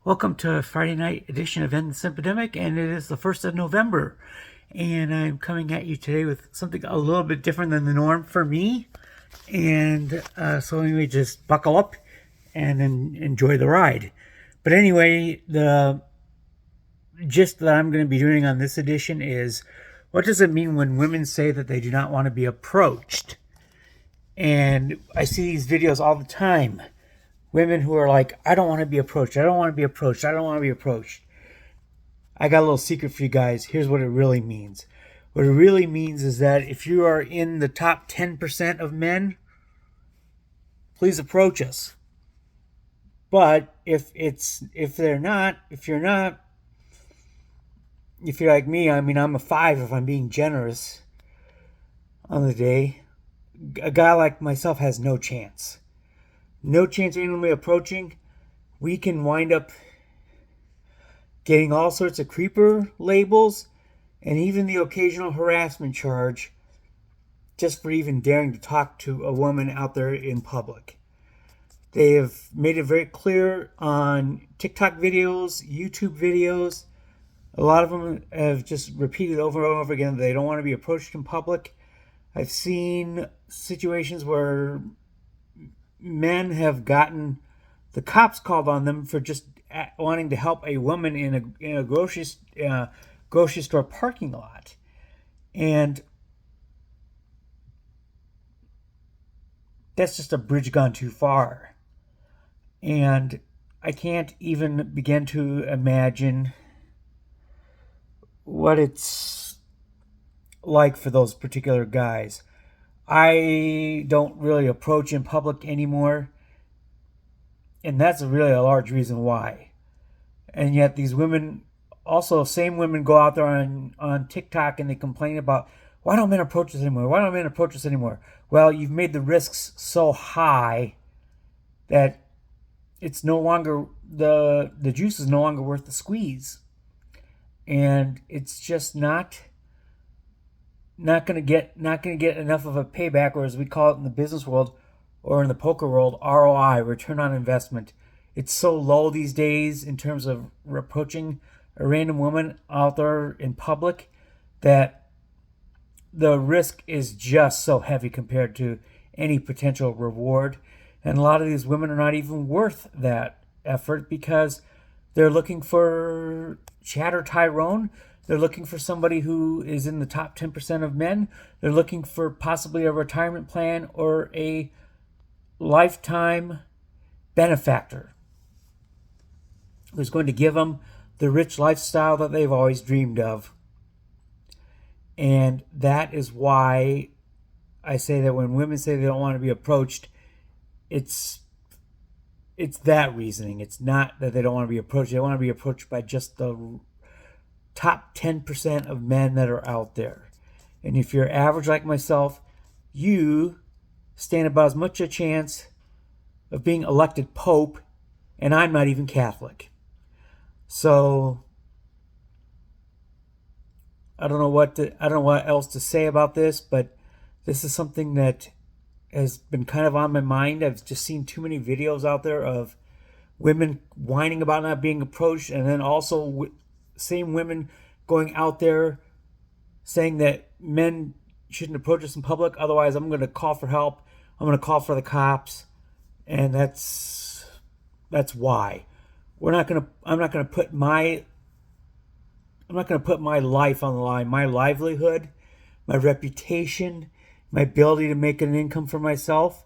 Welcome to a Friday night edition of End the Simpademic, and it is the 1st of November. And I'm coming at you today with something a little bit different than the norm for me. And so anyway, just buckle up and then enjoy the ride. But anyway, the gist that I'm going to be doing on this edition is, what does it mean when women say that they do not want to be approached? And I see these videos all the time. Women who are like, I don't want to be approached. I don't want to be approached. I don't want to be approached. I got a little secret for you guys. Here's what it really means. What it really means is that if you are in the top 10% of men, please approach us. But if you're not, if you're like me, I mean, I'm a 5 if I'm being generous on the day. A guy like myself has no chance. No chance of anyone approaching. We can wind up getting all sorts of creeper labels and even the occasional harassment charge just for even daring to talk to a woman out there in public. They have made it very clear on TikTok videos, YouTube videos. A lot of them have just repeated over and over again that they don't want to be approached in public. I've seen situations where men have gotten the cops called on them for just wanting to help a woman in a grocery store parking lot, and that's just a bridge gone too far. And I can't even begin to imagine what it's like for those particular guys. I don't really approach in public anymore, and that's really a large reason why. And yet these women, also same women, go out there on TikTok and they complain about, why don't men approach us anymore? Why don't men approach us anymore? Well, you've made the risks so high that it's no longer, the juice is no longer worth the squeeze. And it's just not going to get enough of a payback, or as we call it in the business world or in the poker world, ROI, return on investment. It's so low these days in terms of approaching a random woman out there in public that the risk is just so heavy compared to any potential reward. And a lot of these women are not even worth that effort because they're looking for Chatter Tyrone. They're looking for somebody who is in the top 10% of men. They're looking for possibly a retirement plan or a lifetime benefactor who's going to give them the rich lifestyle that they've always dreamed of. And that is why I say that when women say they don't want to be approached, it's that reasoning. It's not that they don't want to be approached. They want to be approached by just the top 10% of men that are out there. And if you're average like myself, you stand about as much a chance of being elected Pope, and I'm not even Catholic. So I don't know what else to say about this, but this is something that has been kind of on my mind. I've just seen too many videos out there of women whining about not being approached, and then also same women going out there saying that men shouldn't approach us in public, otherwise I'm going to call for help. I'm going to call for the cops. And that's why I'm not going to put my life on the line, my livelihood, my reputation, my ability to make an income for myself.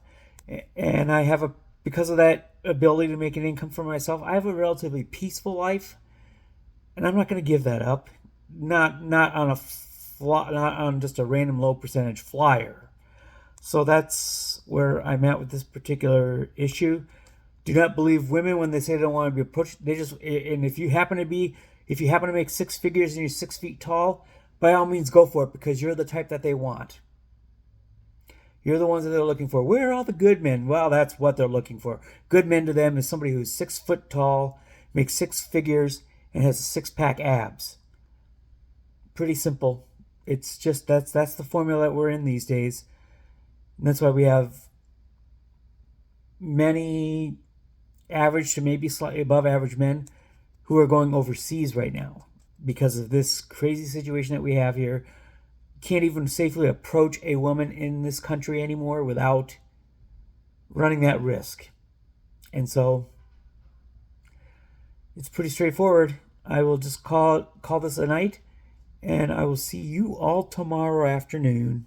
And because of that ability to make an income for myself, I have a relatively peaceful life, and I'm not going to give that up. Not on just a random low percentage flyer. So that's where I'm at with this particular issue. Do not believe women when they say they don't want to be approached. And if you happen to make 6 figures and you're 6 feet tall, by all means go for it, because you're the type that they want. You're the ones that they're looking for. Where are all the good men? Well, that's what they're looking for. Good men to them is somebody who's 6 foot tall, makes 6 figures, and has 6-pack abs. Pretty simple. It's just that's the formula that we're in these days. And that's why we have many average to maybe slightly above average men who are going overseas right now because of this crazy situation that we have here. Can't even safely approach a woman in this country anymore without running that risk. And so it's pretty straightforward. I will just call this a night, and I will see you all tomorrow afternoon.